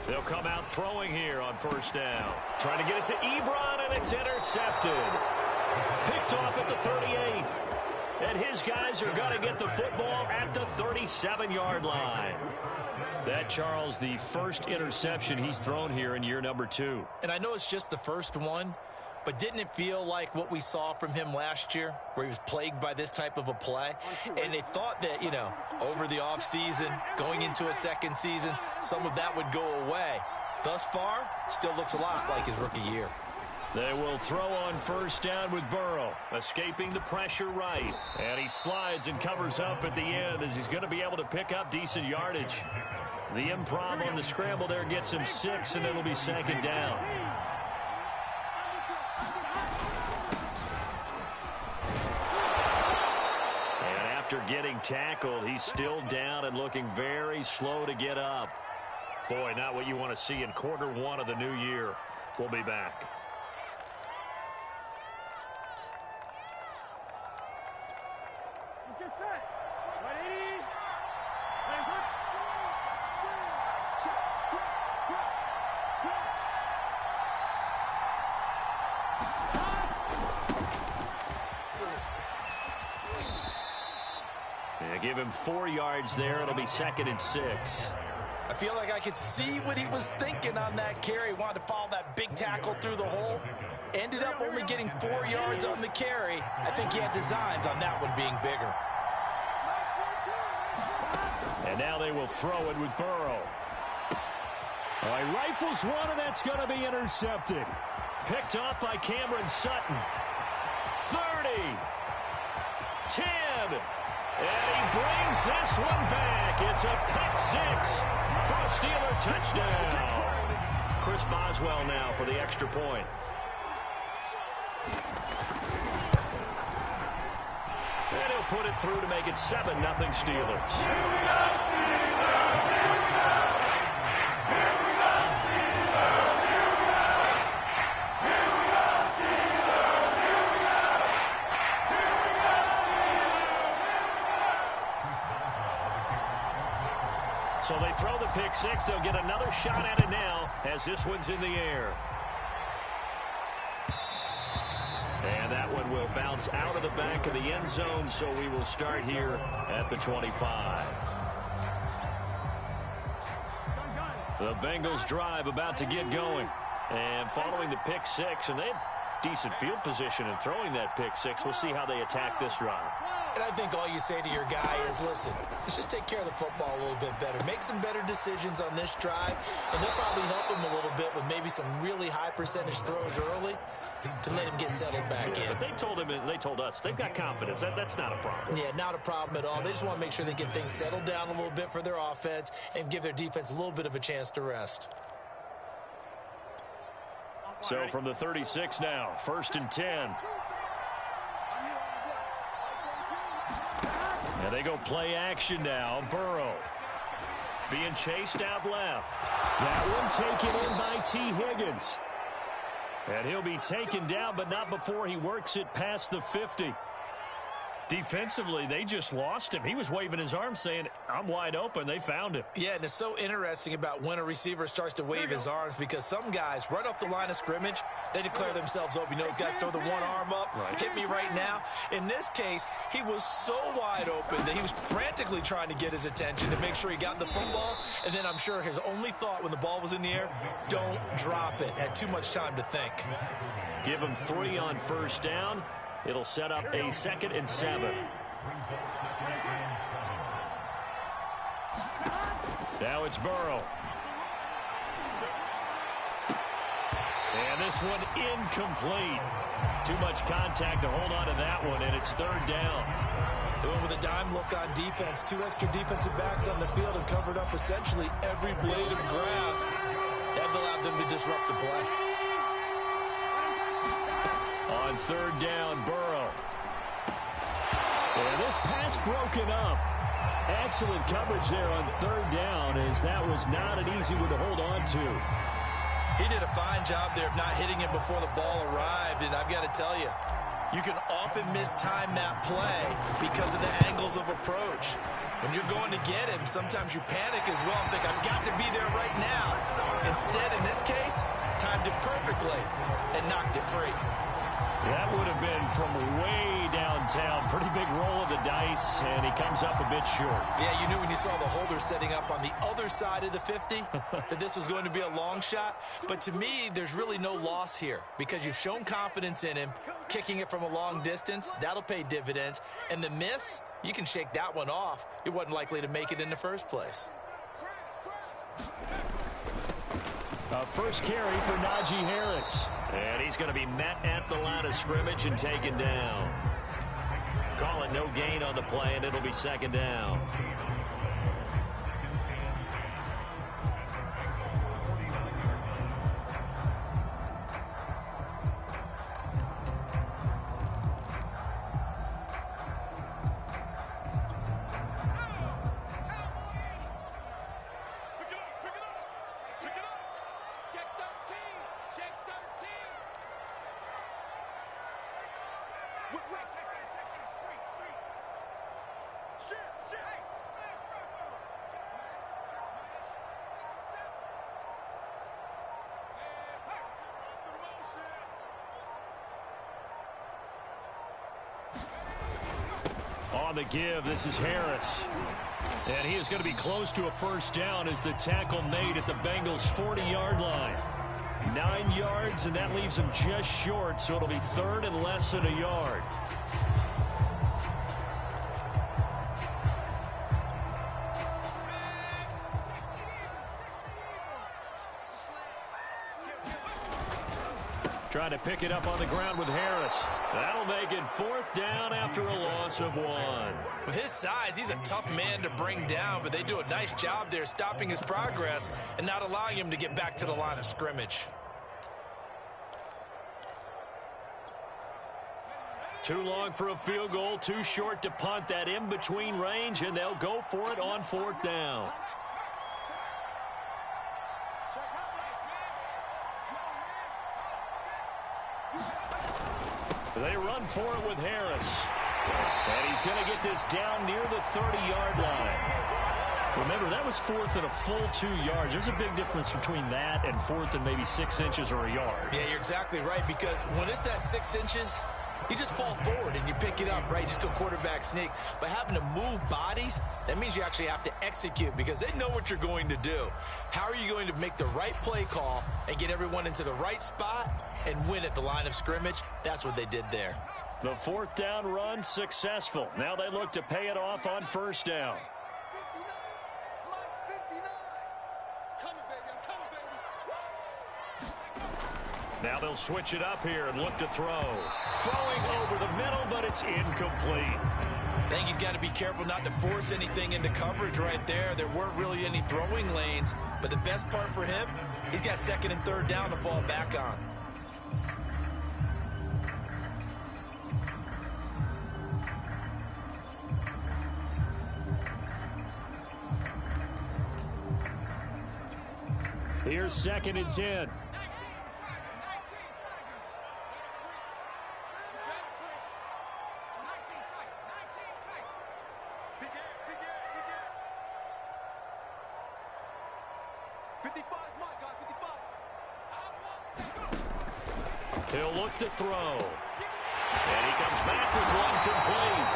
They'll come out throwing here on first down. Trying to get it to Ebron, and it's intercepted. Picked off at the 38. And his guys are going to get the football at the 37-yard line. That, Charles, the first interception he's thrown here in year number 2. And I know it's just the first one, but didn't it feel like what we saw from him last year, where he was plagued by this type of a play? And they thought that, you know, over the offseason, going into a second season, some of that would go away. Thus far, still looks a lot like his rookie year. They will throw on first down with Burrow, escaping the pressure right. And he slides and covers up at the end as he's going to be able to pick up decent yardage. The improv on the scramble there gets him 6, and it'll be second down. And after getting tackled, he's still down and looking very slow to get up. Boy, not what you want to see in quarter 1 of the new year. We'll be back. Give him 4 yards there. It'll be 2nd and 6. I feel like I could see what he was thinking on that carry. Wanted to follow that big tackle through the hole. Ended up only getting 4 yards on the carry. I think he had designs on that one being bigger. And now they will throw it with Burrow. All right, rifles one, and that's going to be intercepted. Picked off by Cameron Sutton. 30. 10. And he brings this one back. It's a pick 6 for a Steeler touchdown. Chris Boswell now for the extra point. And he'll put it through to make it 7-0 Steelers. So they throw the pick 6. They'll get another shot at it now as this one's in the air. And that one will bounce out of the back of the end zone, so we will start here at the 25. The Bengals drive about to get going. And following the pick 6, and they had decent field position in throwing that pick 6. We'll see how they attack this drive. And I think all you say to your guy is, listen, let's just take care of the football a little bit better. Make some better decisions on this drive, and they'll probably help him a little bit with maybe some really high percentage throws early to let him get settled back in. But they told us they've got confidence. That's not a problem. Yeah, not a problem at all. They just want to make sure they get things settled down a little bit for their offense and give their defense a little bit of a chance to rest. So from the 36 now, 1st and 10. And they go play action now. Burrow being chased out left. That one taken in by T. Higgins. And he'll be taken down, but not before he works it past the 50. Defensively, they just lost him. He was waving his arms saying, I'm wide open. They found him. Yeah, and it's so interesting about when a receiver starts to wave his arms, because some guys, right off the line of scrimmage, they declare themselves open. You know, those guys throw the one arm up, hit me right now. In this case, he was so wide open that he was frantically trying to get his attention to make sure he got the football. And then I'm sure his only thought when the ball was in the air, don't drop it. Had too much time to think. Give him 3 on first down. It'll set up a 2nd and 7. Now it's Burrow. And this one incomplete. Too much contact to hold on to that one, and it's 3rd down. They went with a dime look on defense. 2 extra defensive backs on the field and covered up essentially every blade of grass. That allowed them to disrupt the play. On 3rd down, Burrow. And this pass broken up. Excellent coverage there on 3rd down, as that was not an easy one to hold on to. He did a fine job there of not hitting him before the ball arrived, and I've got to tell you, you can often mistime that play because of the angles of approach. When you're going to get him, sometimes you panic as well and think, I've got to be there right now. Instead, in this case, timed it perfectly and knocked it free. That would have been from way downtown. Pretty big roll of the dice, and he comes up a bit short. Yeah, you knew when you saw the holder setting up on the other side of the 50 that this was going to be a long shot. But to me, there's really no loss here because you've shown confidence in him. Kicking it from a long distance, that'll pay dividends. And the miss, you can shake that one off. He wasn't likely to make it in the first place. First carry for Najee Harris. And he's going to be met at the line of scrimmage and taken down. Call it no gain on the play, and it'll be second down. On the give, this is Harris. And he is going to be close to a first down as the tackle made at the Bengals' 40-yard line. 9 yards, and that leaves him just short, so it'll be third and less than a yard. Trying to pick it up on the ground with Harris. That'll make it fourth down after a loss of 1. With his size, he's a tough man to bring down, but they do a nice job there stopping his progress and not allowing him to get back to the line of scrimmage. Too long for a field goal, too short to punt. That in-between range, and they'll go for it on fourth down. They run for it with Harris. And he's going to get this down near the 30-yard line. Remember, that was fourth and a full 2 yards. There's a big difference between that and fourth and maybe 6 inches or a yard. Yeah, you're exactly right, because when it's that 6 inches, you just fall forward and you pick it up, right? Just go quarterback sneak. But having to move bodies, that means you actually have to execute because they know what you're going to do. How are you going to make the right play call and get everyone into the right spot and win at the line of scrimmage? That's what they did there. The fourth down run successful. Now they look to pay it off on first down. Now they'll switch it up here and look to throw. Throwing over the middle, but it's incomplete. I think he's got to be careful not to force anything into coverage right there. There weren't really any throwing lanes, but the best part for him, he's got second and third down to fall back on. Here's second and 10. He'll look to throw. And he comes back with one complete.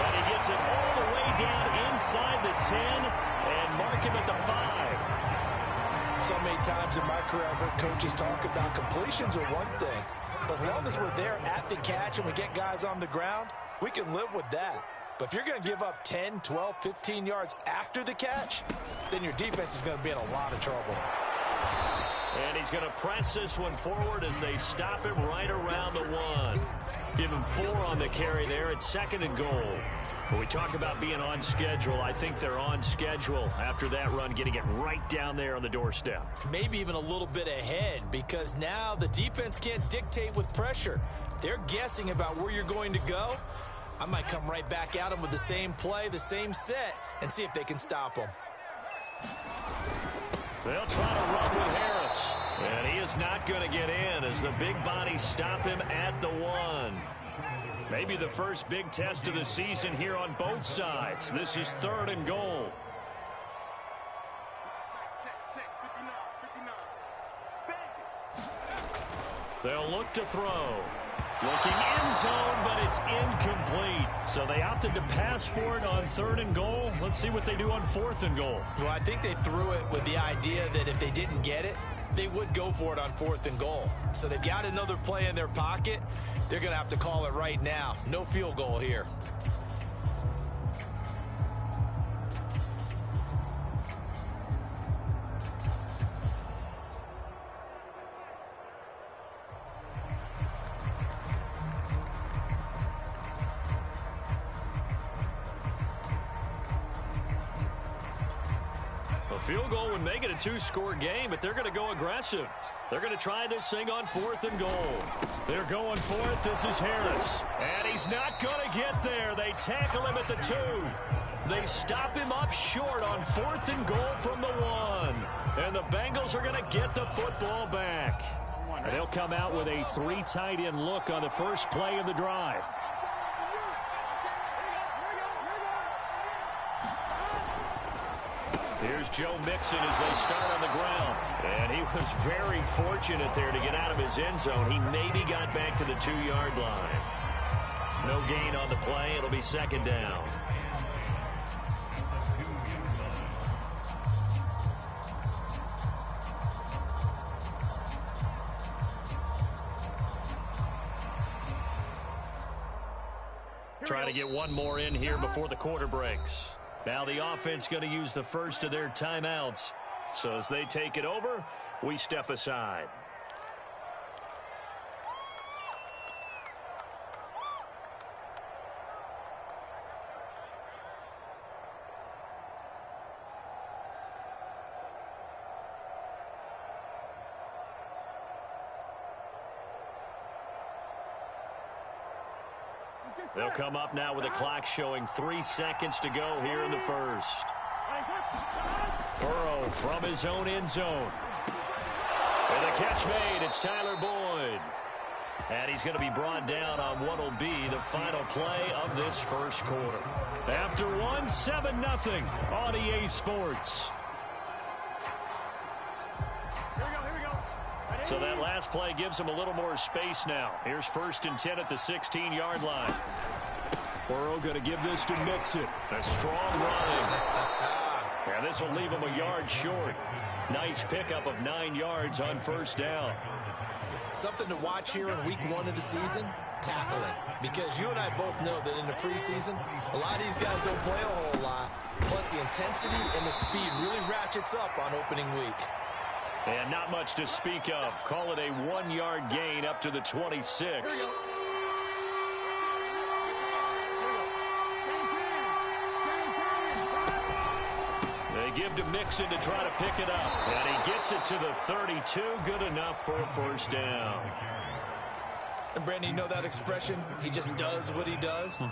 And he gets it all the way down inside the 10 and mark him at the 5. So many times in my career, I've heard coaches talk about completions are one thing. But as long as we're there at the catch and we get guys on the ground, we can live with that. But if you're going to give up 10, 12, 15 yards after the catch, then your defense is going to be in a lot of trouble. And he's going to press this one forward as they stop him right around the 1. Give him 4 on the carry there at second and goal. When we talk about being on schedule, I think they're on schedule after that run, getting it right down there on the doorstep. Maybe even a little bit ahead, because now the defense can't dictate with pressure. They're guessing about where you're going to go. I might come right back at them with the same play, the same set, and see if they can stop them. They'll try to run with Harris. And he is not going to get in as the big bodies stop him at the 1. Maybe the first big test of the season here on both sides. This is third and goal. They'll look to throw. Looking end zone, but it's incomplete. So they opted to pass for it on 3rd and goal. Let's see what they do on 4th and goal. Well, I think they threw it with the idea that if they didn't get it, they would go for it on 4th and goal. So they've got another play in their pocket. They're going to have to call it right now. No field goal here. A field goal would make it a 2-score game, but they're going to go aggressive. They're going to try this thing on 4th and goal. They're going for it. This is Harris. And he's not going to get there. They tackle him at the 2. They stop him up short on 4th and goal from the 1. And the Bengals are going to get the football back. And they'll come out with a 3 tight end look on the first play of the drive. Here's Joe Mixon as they start on the ground. And he was very fortunate there to get out of his end zone. He maybe got back to the 2-yard line. No gain on the play. It'll be 2nd down. Trying to get one more in here before the quarter breaks. Now the offense going to use the first of their timeouts. So as they take it over, we step aside. They'll come up now with a clock showing 3 seconds to go here in the first. Burrow from his own end zone. And the catch made. It's Tyler Boyd. And he's going to be brought down on what will be the final play of this first quarter. After 1, 7-0 on EA Sports. So that last play gives him a little more space now. Here's 1st and 10 at the 16-yard line. Burrow going to give this to Mixon. A strong running. And this will leave him a yard short. Nice pickup of 9 yards on 1st down. Something to watch here in week 1 of the season, tackling. Because you and I both know that in the preseason, a lot of these guys don't play a whole lot. Plus the intensity and the speed really ratchets up on opening week. And not much to speak of. Call it a 1-yard gain up to the 26. They give to Mixon to try to pick it up. And he gets it to the 32. Good enough for a 1st down. And Brandon, you know that expression? He just does what he does?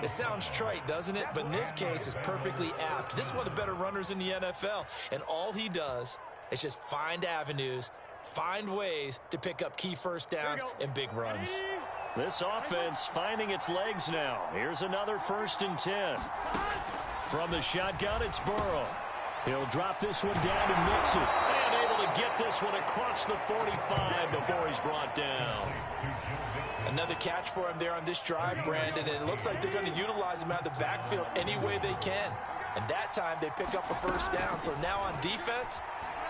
It sounds trite, doesn't it? But in this case, it's perfectly apt. This is one of the better runners in the NFL. And all he does is just find avenues, find ways to pick up key 1st downs and big runs. This offense finding its legs now. Here's another 1st and 10. From the shotgun, it's Burrow. He'll drop this one down to Mixon. And able to get this one across the 45 before he's brought down. Another catch for him there on this drive, Brandon. And it looks like they're going to utilize him out of the backfield any way they can. And that time they pick up a 1st down. So now on defense,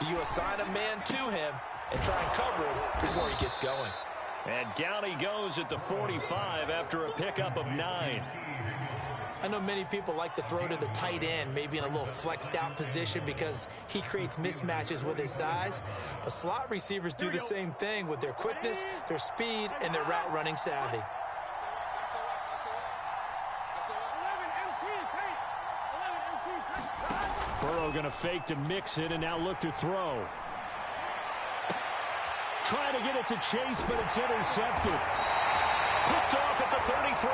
you assign a man to him and try and cover him before he gets going. And down he goes at the 45 after a pickup of 9. I know many people like to throw to the tight end, maybe in a little flexed out position because he creates mismatches with his size. But slot receivers do the same thing with their quickness, their speed, and their route running savvy. Burrow going to fake to Mixon and now look to throw. Trying to get it to Chase, but it's intercepted. Picked off at the 33.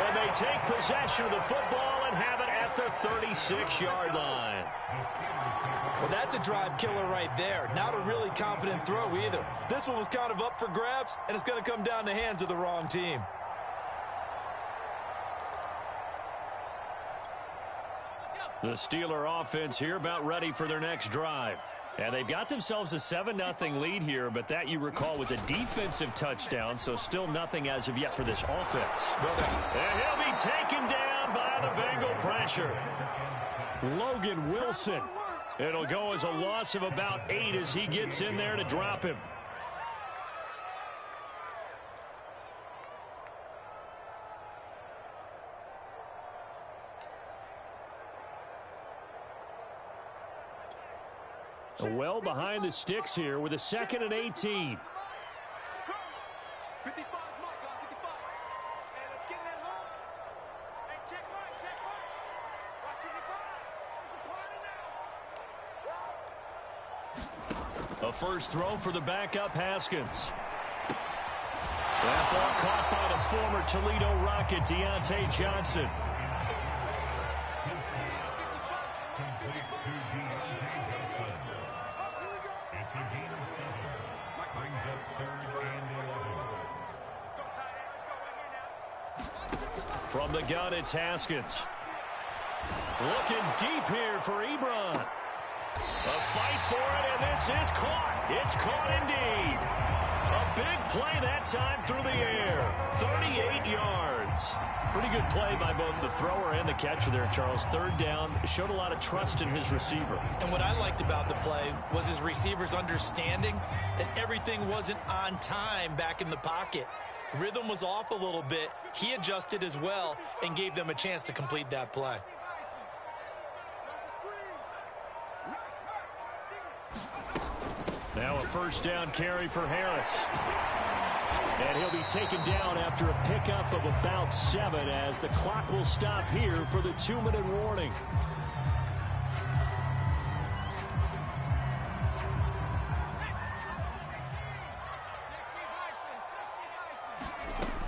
And they take possession of the football and have it at the 36-yard line. Well, that's a drive killer right there. Not a really confident throw either. This one was kind of up for grabs, and it's going to come down the hands of the wrong team. The Steeler offense here about ready for their next drive. And they've got themselves a 7-0 lead here, but that, you recall, was a defensive touchdown, so still nothing as of yet for this offense. And he'll be taken down by the Bengal pressure. Logan Wilson. It'll go as a loss of about 8 as he gets in there to drop him. Well behind the sticks here with a 2nd and 18. A first throw for the backup Haskins. That ball caught by the former Toledo Rocket, Deontay Johnson. From the gun, it's Haskins. Looking deep here for Ebron. A fight for it, and this is caught. It's caught indeed. A big play that time through the air. 38 yards. Pretty good play by both the thrower and the catcher there, Charles. 3rd down. Showed a lot of trust in his receiver. And what I liked about the play was his receiver's understanding that everything wasn't on time back in the pocket. Rhythm was off a little bit. He adjusted as well and gave them a chance to complete that play. Now a first down carry for Harris. And he'll be taken down after a pickup of about 7 as the clock will stop here for the 2-minute warning.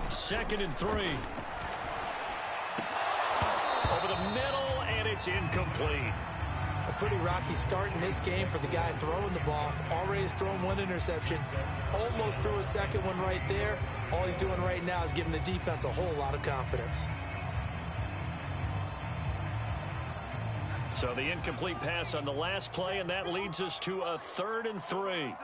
Second and 3. Over the middle, and it's incomplete. A pretty rocky start in this game for the guy throwing the ball. Already has thrown 1 interception. Almost threw a second one right there. All he's doing right now is giving the defense a whole lot of confidence. So the incomplete pass on the last play, and that leads us to a 3rd and 3.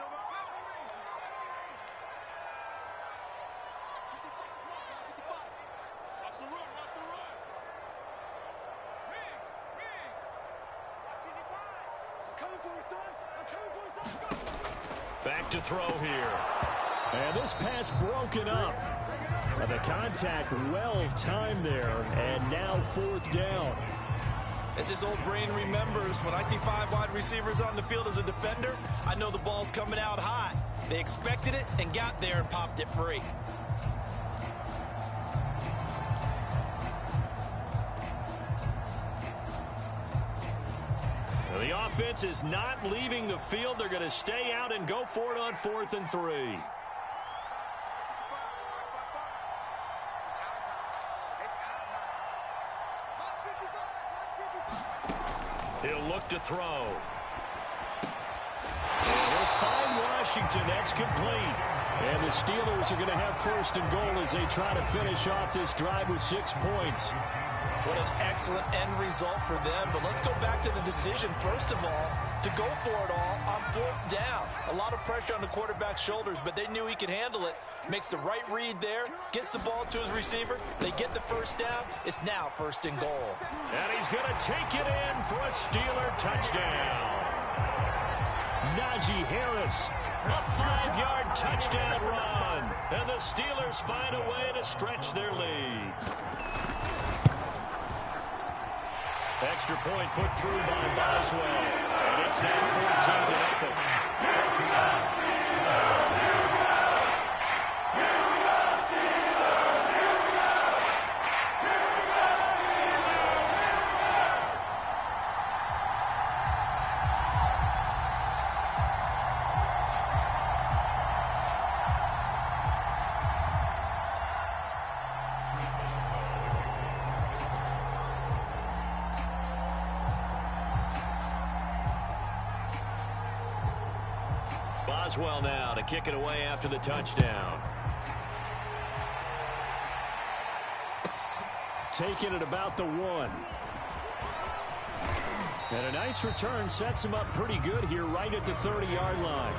Back to throw here. And this pass broken up. The contact well timed there, and now 4th down. As his old brain remembers, when I see 5 wide receivers on the field as a defender, I know the ball's coming out hot. They expected it and got there and popped it free. The offense is not leaving the field. They're going to stay out and go for it on 4th and 3. He'll look to throw. And he'll find Washington. That's complete. And the Steelers are going to have 1st and goal as they try to finish off this drive with 6 points. What an excellent end result for them. But let's go back to the decision, first of all, to go for it all on 4th down. A lot of pressure on the quarterback's shoulders, but they knew he could handle it. Makes the right read there, gets the ball to his receiver. They get the 1st down. It's now 1st and goal. And he's going to take it in for a Steeler touchdown. Najee Harris, a 5-yard touchdown run. And the Steelers find a way to stretch their lead. Extra point put through by Boswell. And it's now 14-0. Boswell now to kick it away after the touchdown. Taking it about the 1. And a nice return sets him up pretty good here right at the 30-yard line.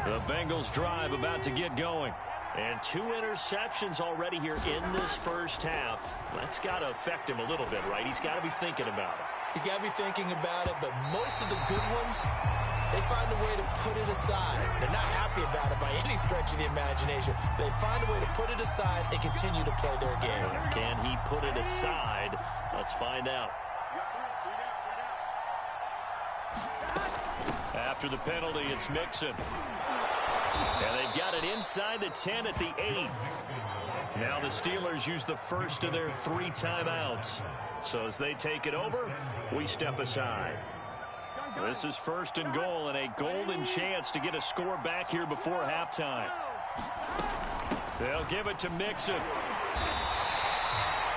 The Bengals drive about to get going. And 2 interceptions already here in this first half. That's got to affect him a little bit, right? He's got to be thinking about it. He's got to be thinking about it, but most of the good ones, they find a way to put it aside. They're not happy about it by any stretch of the imagination. They find a way to put it aside and continue to play their game. Can he put it aside? Let's find out. After the penalty, it's Mixon. And they've got it inside the 10 at the 8. Now the Steelers use the first of their 3 timeouts. So as they take it over, we step aside. This is 1st and goal and a golden chance to get a score back here before halftime. They'll give it to Mixon.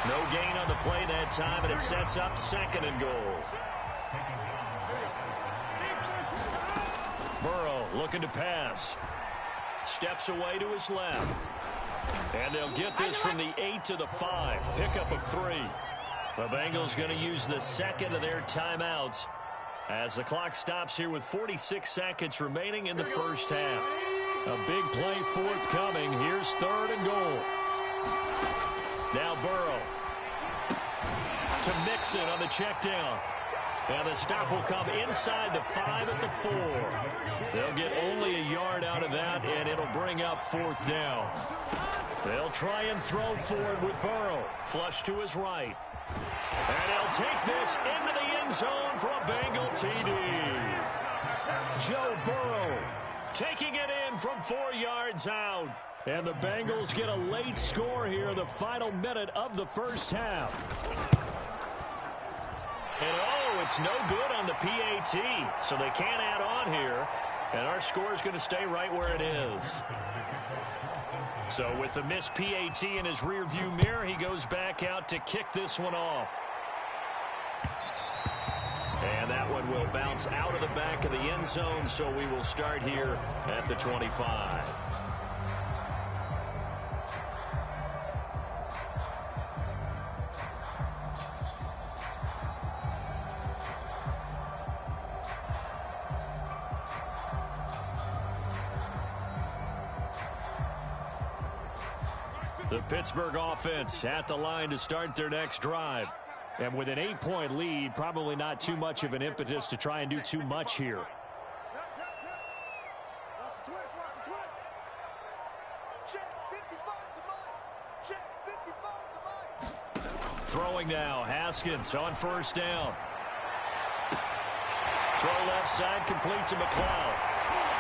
No gain on the play that time, and it sets up 2nd and goal. Burrow looking to pass. Steps away to his left. And they'll get this from the 8 to the 5. Pickup of 3. The Bengals going to use the 2nd of their timeouts as the clock stops here with 46 seconds remaining in the first half. A big play forthcoming. Here's 3rd and goal. Now Burrow to Mixon on the check down. And the stop will come inside the 5 at the 4. They'll get only a yard out of that, and it'll bring up 4th down. They'll try and throw forward with Burrow. Flush to his right. And he'll take this into the end zone for a Bengal TD. Joe Burrow taking it in from 4 yards out. And the Bengals get a late score here in the final minute of the first half. And it's no good on the PAT, so they can't add on here. And our score is going to stay right where it is. So with the missed PAT in his rearview mirror, he goes back out to kick this one off. And that one will bounce out of the back of the end zone, so we will start here at the 25. The Pittsburgh offense at the line to start their next drive. And with an 8-point lead, probably not too much of an impetus to try and do too much here. Throwing now, Haskins on 1st down. Throw left side, complete to McLeod.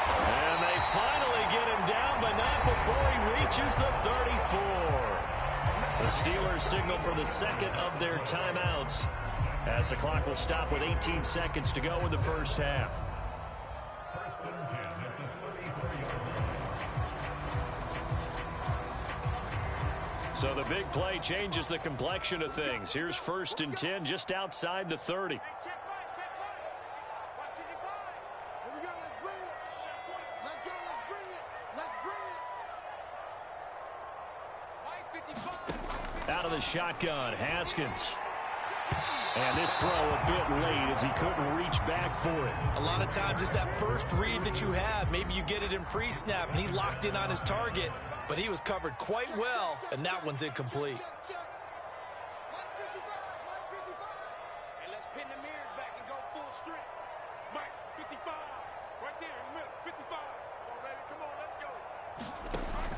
And they finally get him down, but not before he reaches the 34. The Steelers signal for the 2nd of their timeouts as the clock will stop with 18 seconds to go in the first half. So the big play changes the complexion of things. Here's 1st and 10 just outside the 30. Out of the shotgun, Haskins. And this throw a bit late as he couldn't reach back for it. A lot of times it's that first read that you have. Maybe you get it in pre-snap, and he locked in on his target, but he was covered quite well, and that one's incomplete. Hey, let's pin the mirrors back and go full strength. Mike, 55. Right there in the middle, 55. Come on, baby, come on, let's go.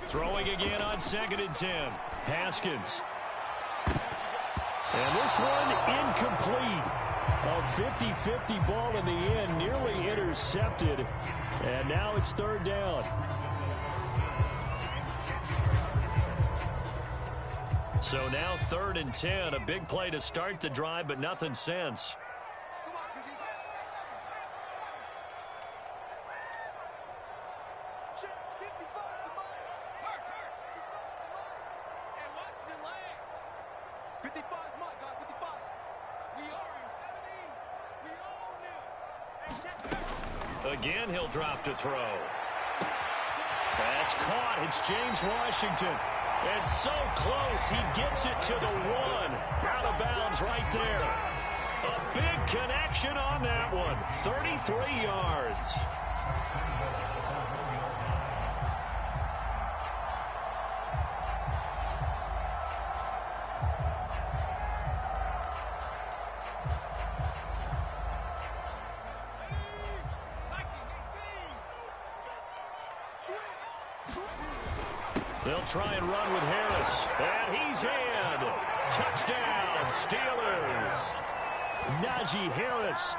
Throwing again on 2nd and 10. Haskins. And this one incomplete. A 50-50 ball in the end, nearly intercepted. And now it's 3rd down. So now 3rd and 10. A big play to start the drive, but nothing since. We are in 17. We are. Again, he'll drop to throw. That's caught. It's James Washington. And so close, he gets it to the one. Out of bounds right there. A big connection on that one. 33 yards. They'll try and run with Harris. And he's in. Touchdown, Steelers. Najee Harris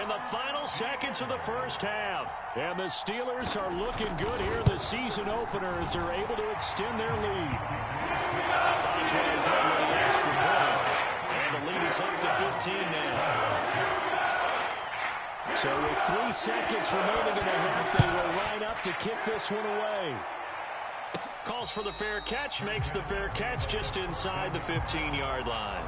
in the final seconds of the first half. And the Steelers are looking good here in the season opener as they're able to extend their lead. The extra point. And the lead is up to 15 now. So with 3 seconds remaining in the half, they will line up to kick this one away. Calls for the fair catch, makes the fair catch just inside the 15-yard line.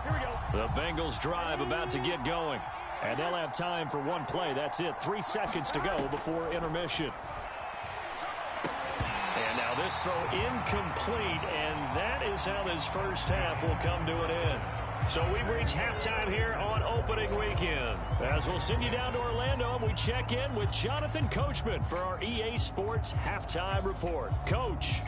Here we go. The Bengals drive about to get going. And they'll have time for one play. That's it. 3 seconds to go before intermission. And now this throw incomplete, and that is how this first half will come to an end. So we've reached halftime here on opening weekend. As we'll send you down to Orlando, and we check in with Jonathan Coachman for our EA Sports Halftime Report. Coach.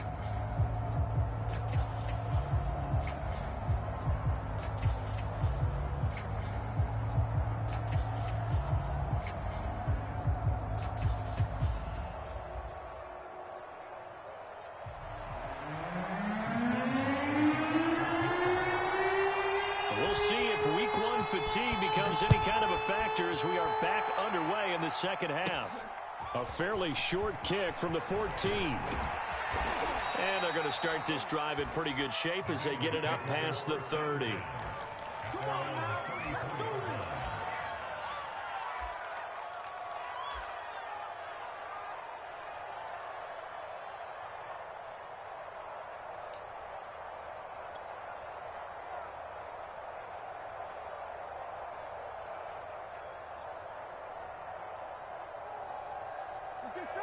We'll see if week one fatigue becomes any kind of a factor as we are back underway in the second half. A fairly short kick from the 14. And they're going to start this drive in pretty good shape as they get it up past the 30.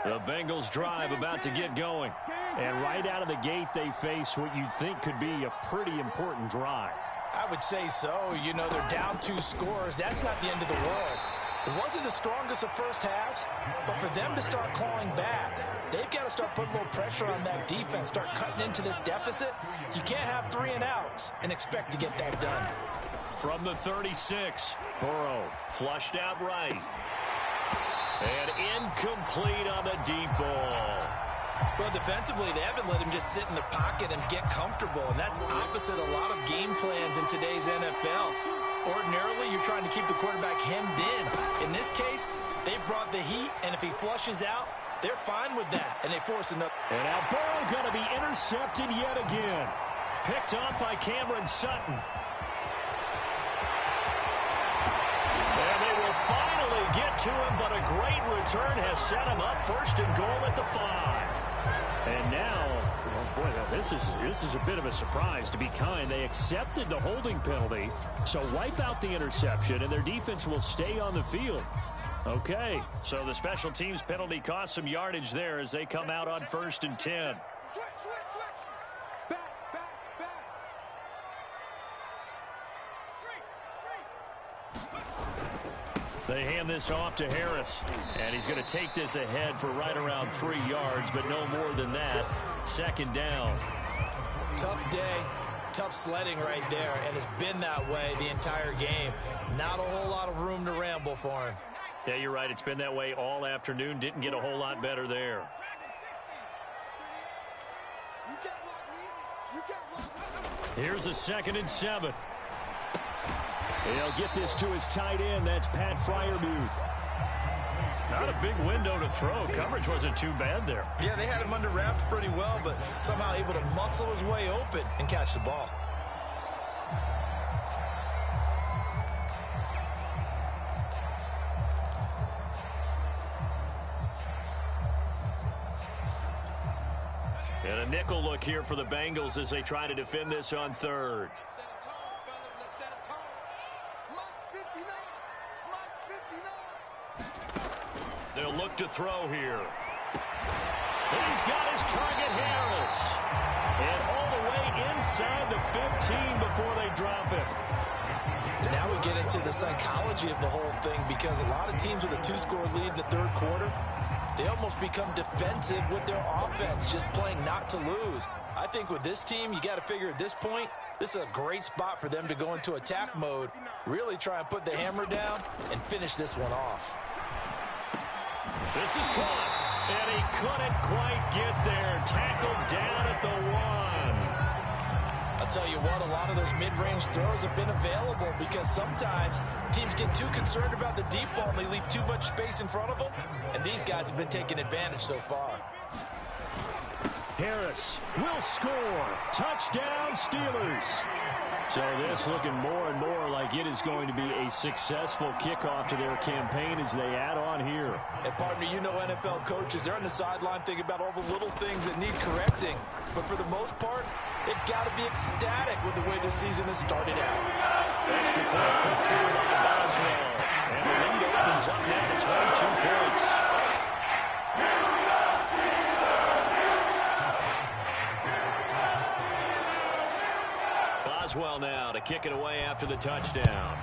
The Bengals drive about to get going. And right out of the gate, they face what you'd think could be a pretty important drive. I would say so. You know, they're down 2 scores. That's not the end of the world. It wasn't the strongest of first halves, but for them to start clawing back, they've got to start putting a little pressure on that defense, start cutting into this deficit. You can't have 3 and outs and expect to get that done. From the 36, Burrow flushed out right. And incomplete on the deep ball. Well, defensively, they haven't let him just sit in the pocket and get comfortable, and that's opposite a lot of game plans in today's NFL. Ordinarily, you're trying to keep the quarterback hemmed in. In this case, they brought the heat, and if he flushes out, they're fine with that, and they force another. And now Burrow going to be intercepted yet again. Picked off by Cameron Sutton. And they will finally get to him, but a great return has set him up first and goal at the 5. And now, oh boy, this is a bit of a surprise. To be kind, they accepted the holding penalty, so wipe out the interception, and their defense will stay on the field. Okay, so the special teams penalty cost some yardage there as they come out on 1st and 10. They hand this off to Harris, and he's going to take this ahead for right around 3 yards, but no more than that. 2nd down. Tough day, tough sledding right there, and it's been that way the entire game. Not a whole lot of room to ramble for him. Yeah, you're right. It's been that way all afternoon. Didn't get a whole lot better there. Here's a 2nd and 7. He'll get this to his tight end. That's Pat Freiermuth. Not a big window to throw. Coverage wasn't too bad there. Yeah, they had him under wraps pretty well, but somehow able to muscle his way open and catch the ball. And a nickel look here for the Bengals as they try to defend this on third. They'll look to throw here. He's got his target, Harris. And all the way inside the 15 before they drop it. And now we get into the psychology of the whole thing, because a lot of teams with a 2-score lead in the third quarter, they almost become defensive with their offense, just playing not to lose. I think with this team, you got to figure at this point, this is a great spot for them to go into attack mode, really try and put the hammer down and finish this one off. This is caught, and he couldn't quite get there. Tackled down at the 1. I'll tell you what, a lot of those mid-range throws have been available, because sometimes teams get too concerned about the deep ball and they leave too much space in front of them, and these guys have been taking advantage so far. Harris will score. Touchdown, Steelers. So this looking more and more like it is going to be a successful kickoff to their campaign as they add on here. And partner, you know NFL coaches, they're on the sideline thinking about all the little things that need correcting. But for the most part, they've got to be ecstatic with the way this season has started out. Extra point put through by Boswell. And the lead opens up now to 22 points. Boswell now to kick it away after the touchdown.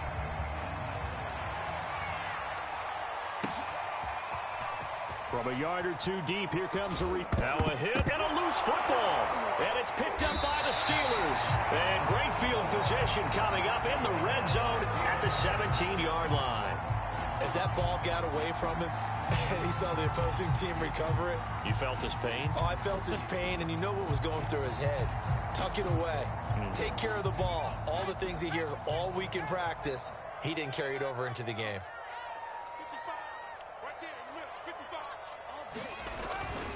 From a yard or two deep, here comes a now a hit and a loose football. And it's picked up by the Steelers. And great field position coming up in the red zone at the 17-yard line. As that ball got away from him, and he saw the opposing team recover it. You felt his pain? Oh, I felt his pain, and you know what was going through his head. Tuck it away. Take care of the ball. All the things he hears all week in practice, he didn't carry it over into the game.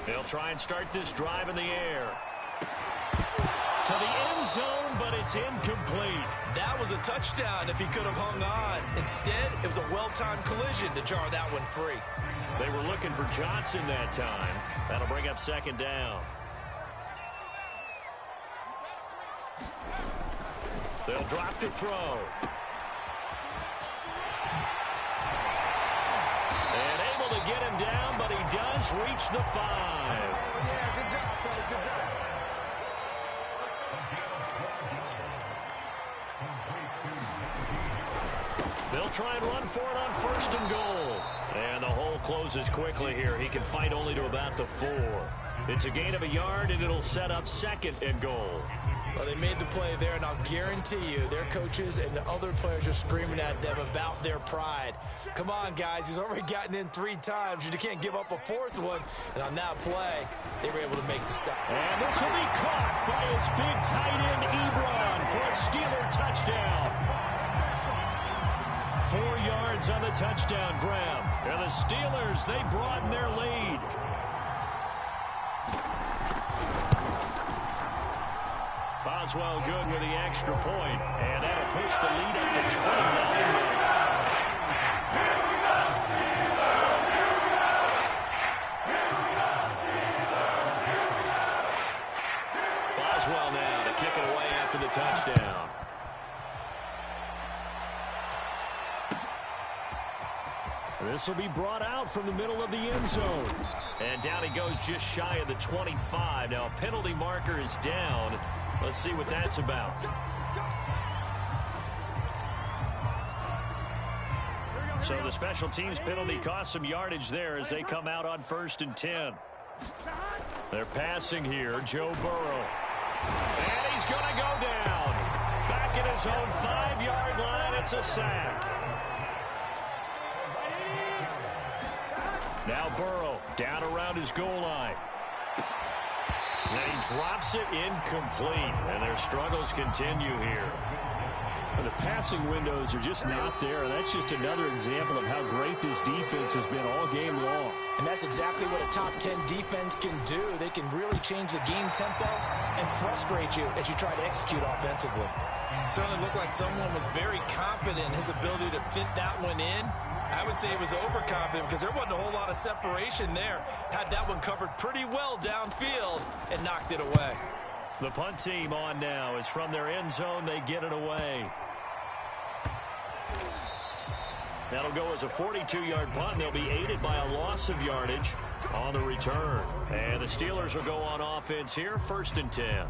They'll try and start this drive in the air. To the end zone, but it's incomplete. That was a touchdown if he could have hung on. Instead, it was a well-timed collision to jar that one free. They were looking for Johnson that time. That'll bring up second down. They'll drop to throw. And able to get him down, but he does reach the 5. Yeah, good job, fellas. Good job. They'll try and run for it on 1st and goal. And the hole closes quickly here. He can fight only to about the 4. It's a gain of a yard, and it'll set up 2nd and goal. Well, they made the play there, and I'll guarantee you their coaches and the other players are screaming at them about their pride. Come on, guys. He's already gotten in 3 times. You can't give up a 4th one. And on that play, they were able to make the stop. And this will be caught by his big tight end, Ebron, for a Steeler touchdown. 4 yards on the touchdown grab. And the Steelers, they broaden their lead. Boswell good with the extra point, and that'll push the lead up to 29. Boswell now to kick it away after the touchdown. This will be brought out from the middle of the end zone. And down he goes just shy of the 25. Now a penalty marker is down. Let's see what that's about. So the special teams penalty cost some yardage there as they come out on 1st and 10. They're passing here, Joe Burrow. And he's going to go down. Back at his own 5-yard line, it's a sack. Now Burrow down around his goal line. And he drops it incomplete. And their struggles continue here. But the passing windows are just not there. And that's just another example of how great this defense has been all game long. And that's exactly what a top 10 defense can do. They can really change the game tempo and frustrate you as you try to execute offensively. Certainly looked like someone was very confident in his ability to fit that one in. I would say he was overconfident because there wasn't a whole lot of separation there. Had that one covered pretty well downfield and knocked it away. The punt team on now is from their end zone. They get it away. That'll go as a 42-yard punt. They'll be aided by a loss of yardage on the return. And the Steelers will go on offense here, 1st and 10.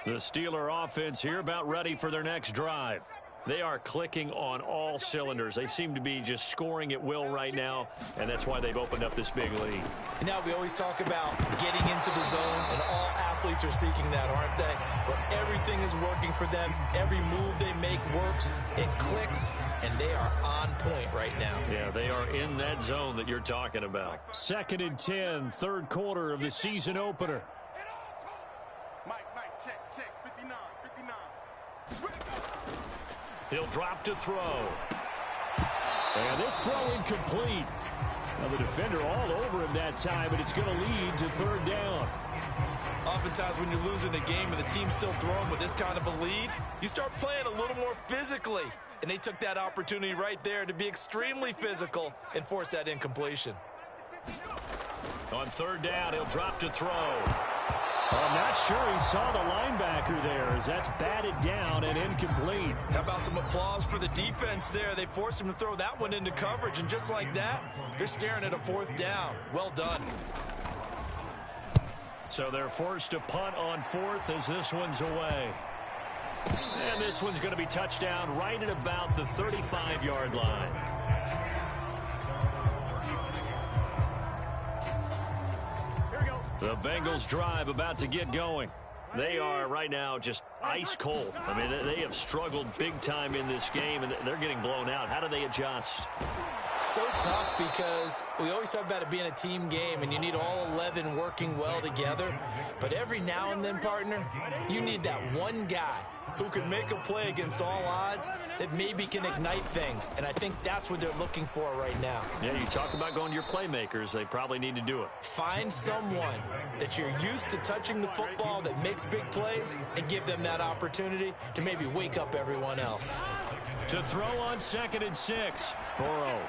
The Steeler offense here about ready for their next drive. They are clicking on all cylinders. They seem to be just scoring at will right now, and that's why they've opened up this big lead. And now we always talk about getting into the zone, and all athletes are seeking that, aren't they? Where everything is working for them. Every move they make works. It clicks, and they are on point right now. Yeah, they are in that zone that you're talking about. 2nd and 10, 3rd quarter of the season opener. Mike, check, 59. He'll drop to throw. And this throw incomplete. Now the defender all over him that time, but it's going to lead to 3rd down. Oftentimes when you're losing a game and the team's still throwing with this kind of a lead, you start playing a little more physically. And they took that opportunity right there to be extremely physical and force that incompletion. On 3rd down, he'll drop to throw. I'm not sure he saw the linebacker there as that's batted down and incomplete. How about some applause for the defense there? They forced him to throw that one into coverage, and just like that, they're staring at a 4th down. Well done. So they're forced to punt on 4th as this one's away. And this one's going to be touchdown right at about the 35-yard line. The Bengals drive about to get going. They are right now just ice cold. I mean, they have struggled big time in this game, and they're getting blown out. How do they adjust? So tough because we always talk about it being a team game, and you need all 11 working well together. But every now and then, partner, you need that one guy who can make a play against all odds that maybe can ignite things. And I think that's what they're looking for right now. Yeah, you talk about going to your playmakers. They probably need to do it. Find someone that you're used to touching the football that makes big plays and give them that opportunity to maybe wake up everyone else. To throw on 2nd and 6, Burrow.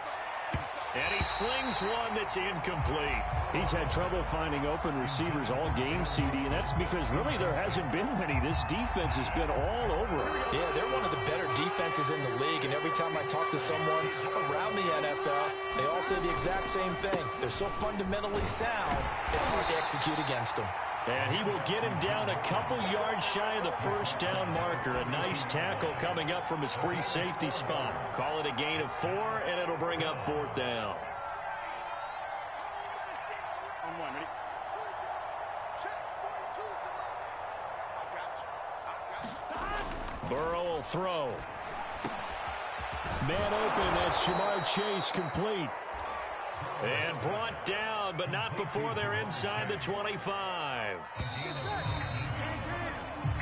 And he slings one that's incomplete. He's had trouble finding open receivers all game, CD, and that's because really there hasn't been many. This defense has been all over him. Yeah, they're one of the better defenses in the league, and every time I talk to someone around the NFL, they all say the exact same thing. They're so fundamentally sound, it's hard to execute against them. And he will get him down a couple yards shy of the 1st down marker. A nice tackle coming up from his free safety spot. Call it a gain of 4, and it'll bring up 4th down. On 1, ready? Check, 42's the line. I got you. Burrow will throw. Man open, that's Jamar Chase complete. And brought down, but not before they're inside the 25.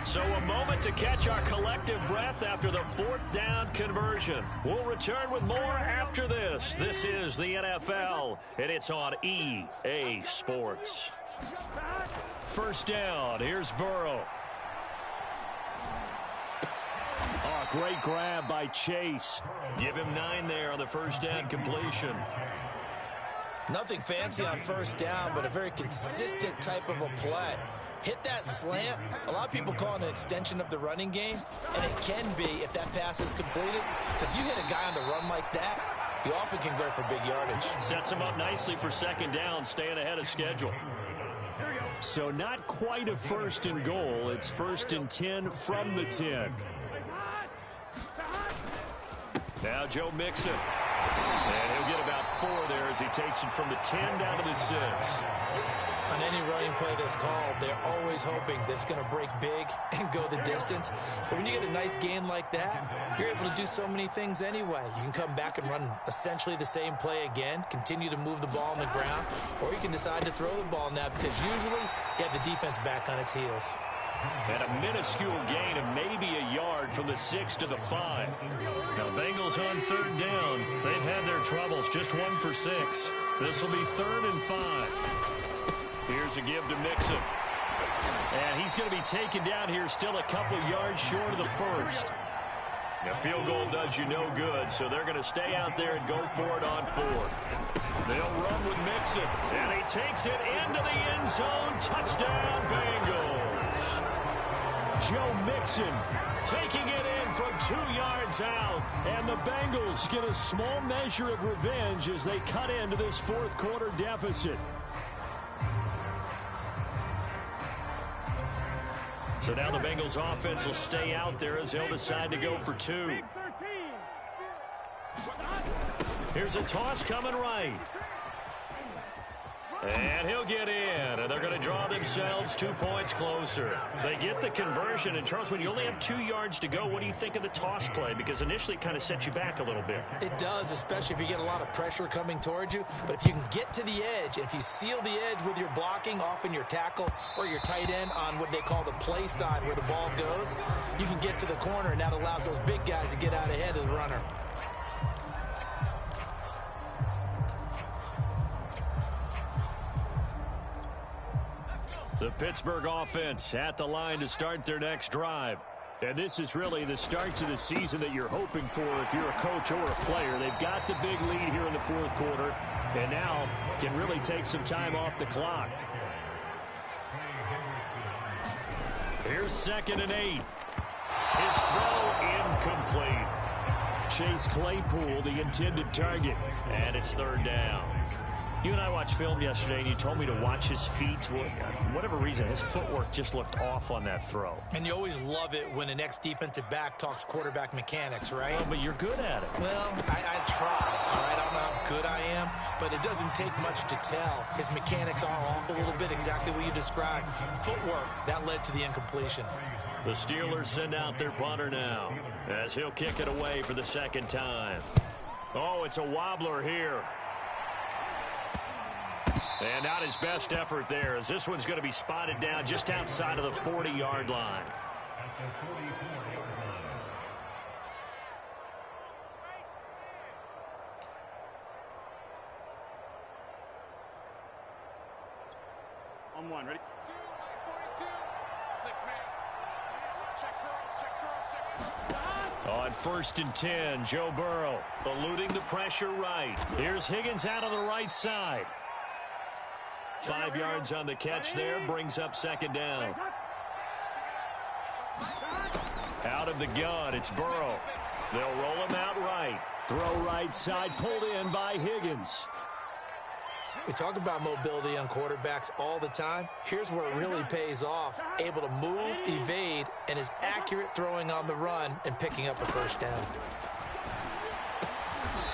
So a moment to catch our collective breath after the 4th down conversion. We'll return with more after this. This is the NFL, and it's on EA Sports. 1st down, here's Burrow. Oh, great grab by Chase. Give him 9 there on the 1st down completion. Nothing fancy on 1st down, but a very consistent type of a play. Hit that slant. A lot of people call it an extension of the running game, and it can be if that pass is completed, because you hit a guy on the run like that, he often can go for big yardage. Sets him up nicely for 2nd down, staying ahead of schedule. So not quite a 1st and goal. It's 1st and 10 from the 10. Now Joe Mixon. And he'll get about 4 there as he takes it from the 10 down to the 6. On any running play that's called, they're always hoping that it's going to break big and go the distance. But when you get a nice gain like that, you're able to do so many things anyway. You can come back and run essentially the same play again, continue to move the ball on the ground, or you can decide to throw the ball now because usually you have the defense back on its heels. And a minuscule gain of maybe a yard from the 6 to the 5. Now Bengals on 3rd down. They've had their troubles, just 1 for 6. This will be 3rd and 5. Here's a give to Mixon. And he's going to be taken down here still a couple yards short of the first. A field goal does you no good, so they're going to stay out there and go for it on fourth. They'll run with Mixon, and he takes it into the end zone. Touchdown, Bengals. Joe Mixon taking it in from 2 yards out, and the Bengals get a small measure of revenge as they cut into this fourth quarter deficit. So now the Bengals offense will stay out there as they'll decide to go for 2. Here's a toss coming right. And he'll get in, and they're going to draw themselves 2 points closer. They get the conversion, and Charles, when you only have 2 yards to go, what do you think of the toss play? Because initially it kind of set you back a little bit. It does, especially if you get a lot of pressure coming towards you. But if you can get to the edge, if you seal the edge with your blocking, often your tackle or your tight end on what they call the play side where the ball goes, you can get to the corner, and that allows those big guys to get out ahead of the runner. The Pittsburgh offense at the line to start their next drive. And this is really the start to the season that you're hoping for if you're a coach or a player. They've got the big lead here in the fourth quarter, and now can really take some time off the clock. Here's 2nd and 8. His throw incomplete. Chase Claypool, the intended target, and it's 3rd down. You and I watched film yesterday, and you told me to watch his feet. For whatever reason, his footwork just looked off on that throw. And you always love it when an ex-defensive back talks quarterback mechanics, right? Oh, but you're good at it. Well, I try, all right? I don't know how good I am, but it doesn't take much to tell. His mechanics are off a little bit, exactly what you described. Footwork, that led to the incompletion. The Steelers send out their punter now as he'll kick it away for the 2nd time. Oh, it's a wobbler here. And not his best effort there, as this one's going to be spotted down just outside of the 40-yard line. On 1, ready? 2, 42, 6-man. Check cross. On 1st and 10, Joe Burrow eluding the pressure right. Here's Higgins out on the right side. 5 yards on the catch there, brings up 2nd down. Out of the gun, it's Burrow. They'll roll him out right. Throw right side, pulled in by Higgins. We talk about mobility on quarterbacks all the time. Here's where it really pays off. Able to move, evade, and is accurate throwing on the run and picking up a 1st down.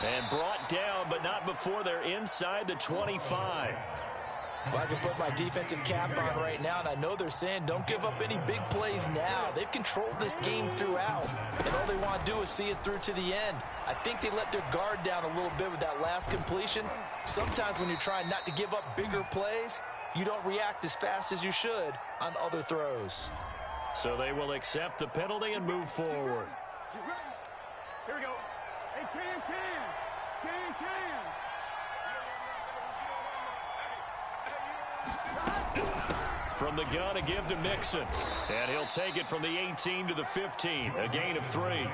And brought down, but not before they're inside the 25. Well, I can put my defensive cap on right now, and I know they're saying don't give up any big plays now. They've controlled this game throughout, and all they want to do is see it through to the end. I think they let their guard down a little bit with that last completion. Sometimes when you're trying not to give up bigger plays, you don't react as fast as you should on other throws. So they will accept the penalty and move forward. Here we go. Hey, can. From the gun, a give to Mixon. And he'll take it from the 18 to the 15. A gain of 3.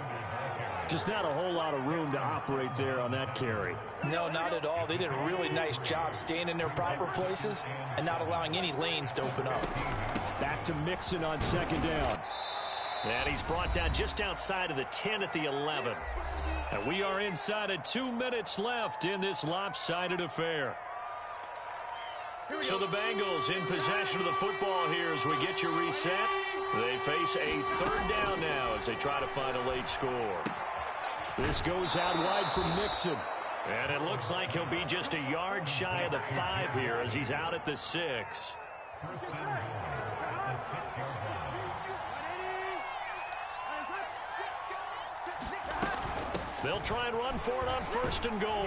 Just not a whole lot of room to operate there on that carry. No, not at all. They did a really nice job staying in their proper places and not allowing any lanes to open up. Back to Mixon on 2nd down. And he's brought down just outside of the 10 at the 11. And we are inside of 2 minutes left in this lopsided affair. So the Bengals in possession of the football here as we get you reset. They face a 3rd down now as they try to find a late score. This goes out wide from Mixon. And it looks like he'll be just a yard shy of the 5 here as he's out at the 6. They'll try and run for it on 1st and goal.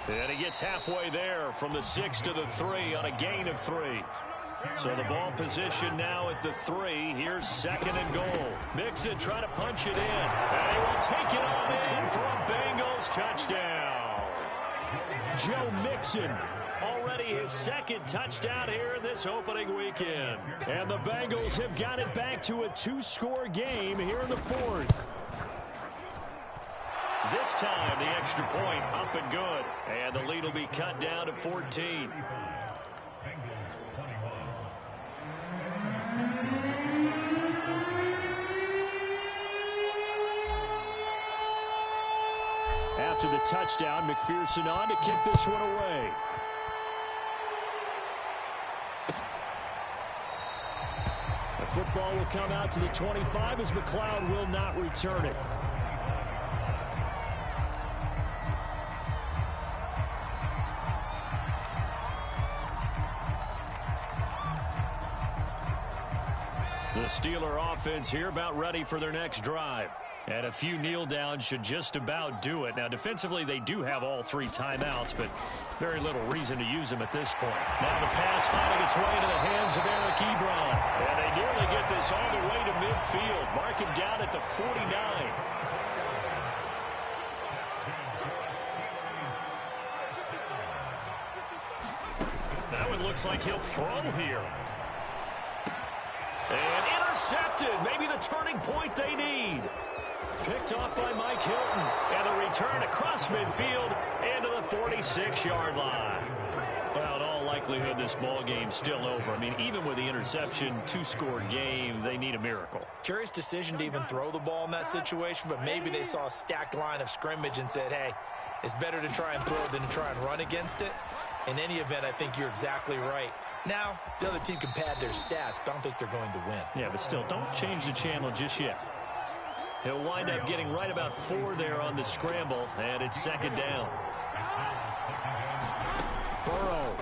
And he gets halfway there from the 6 to the 3 on a gain of 3. So the ball position now at the 3. Here's 2nd and goal. Mixon trying to punch it in. And he will take it on in for a Bengals touchdown. Joe Mixon already his second touchdown here in this opening weekend. And the Bengals have got it back to a 2-score game here in the fourth. This time, the extra point up and good. And the lead will be cut down to 14. After the touchdown, McPherson on to kick this one away. The football will come out to the 25 as McLeod will not return it. The Steeler offense here about ready for their next drive. And a few kneel downs should just about do it. Now, defensively, they do have all 3 timeouts, but very little reason to use them at this point. Now the pass finding its way into the hands of Eric Ebron. And they nearly get this all the way to midfield. Mark him down at the 49. That one looks like he'll throw here. And intercepted. Maybe the turning point they need. Picked off by Mike Hilton. And the return across midfield into the 46-yard line. Well, in all likelihood, this ball game's still over. I mean, even with the interception, 2-score game, they need a miracle. Curious decision to even throw the ball in that situation, but maybe they saw a stacked line of scrimmage and said, hey, it's better to try and throw than to try and run against it. In any event, I think you're exactly right. Now, the other team can pad their stats, but I don't think they're going to win. Yeah, but still, don't change the channel just yet. He'll wind up getting right about 4 there on the scramble, and it's second down. Burrow.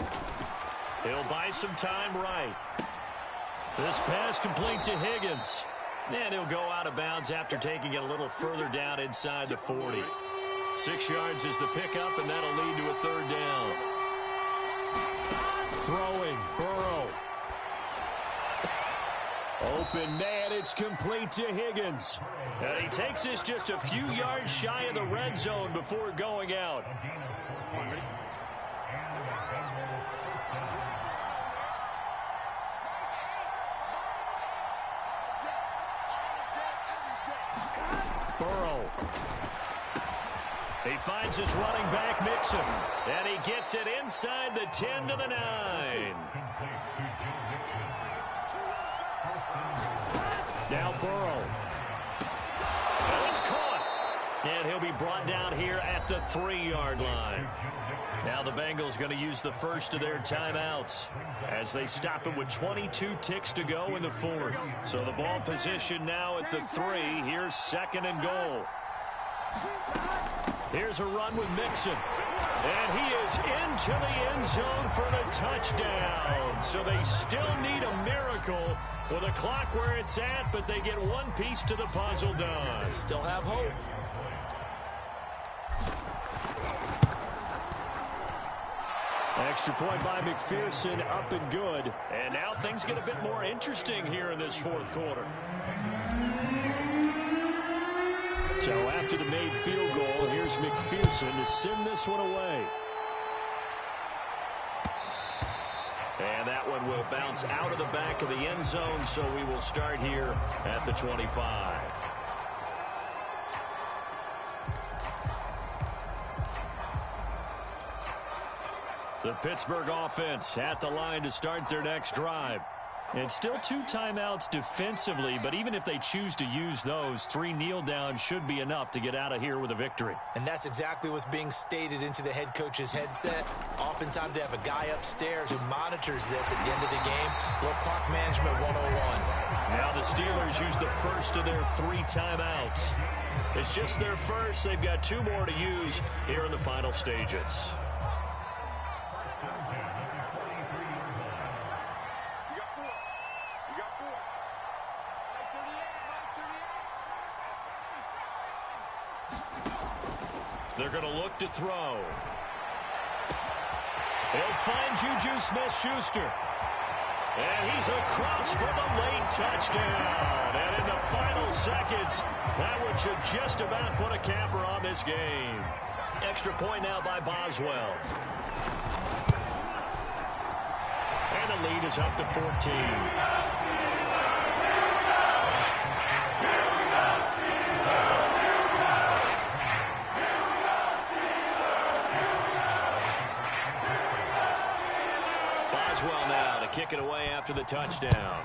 He'll buy some time right. This pass complete to Higgins. And he'll go out of bounds after taking it a little further down inside the 40. 6 yards is the pickup, and that'll lead to a third down. Throwing, Burrow. Open man, it's complete to Higgins. And he takes this just a few yards shy of the red zone before going out. Burrow. He finds his running back, Mixon. And he gets it inside the 10 to the 9. Now Burrow. And it's caught. And he'll be brought down here at the 3-yard line. Now the Bengals going to use the first of their timeouts as they stop it with 22 ticks to go in the fourth. So the ball position now at the 3. Here's second and goal. Here's a run with Mixon. And he is into the end zone for the touchdown. So they still need a miracle with a clock where it's at, but they get one piece to the puzzle done. Still have hope. Extra point by McPherson, up and good. And now things get a bit more interesting here in this fourth quarter. So after the made field goal, here's McPherson to send this one away. And that one will bounce out of the back of the end zone, so we will start here at the 25. The Pittsburgh offense at the line to start their next drive. It's still 2 timeouts defensively, but even if they choose to use those, 3 kneel downs should be enough to get out of here with a victory. And that's exactly what's being stated into the head coach's headset. Oftentimes they have a guy upstairs who monitors this at the end of the game. Little clock management 101. Now the Steelers use the first of their 3 timeouts. It's just their first. They've got 2 more to use here in the final stages. They're going to look to throw. He'll find Juju Smith-Schuster. And he's across for the late touchdown. And in the final seconds, that one should just about put a capper on this game. Extra point now by Boswell. And the lead is up to 14. Boswell now to kick it away after the touchdown.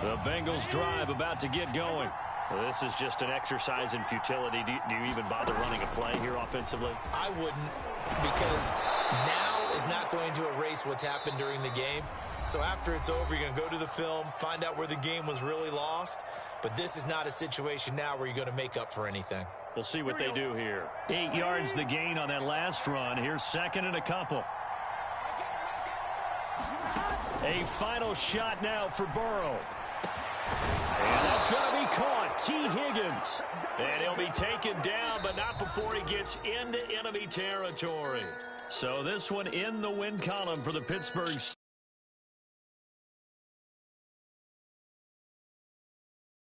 The Bengals drive about to get going. Well, this is just an exercise in futility. Do you even bother running a play here offensively? I wouldn't, because now is not going to erase what's happened during the game. So after it's over, you're going to go to the film, find out where the game was really lost. But this is not a situation now where you're going to make up for anything. We'll see what they do here. 8 yards the gain on that last run. Here's second and a couple. A final shot now for Burrow. And that's going to be caught. T. Higgins. And he'll be taken down, but not before he gets into enemy territory. So this one in the win column for the Pittsburgh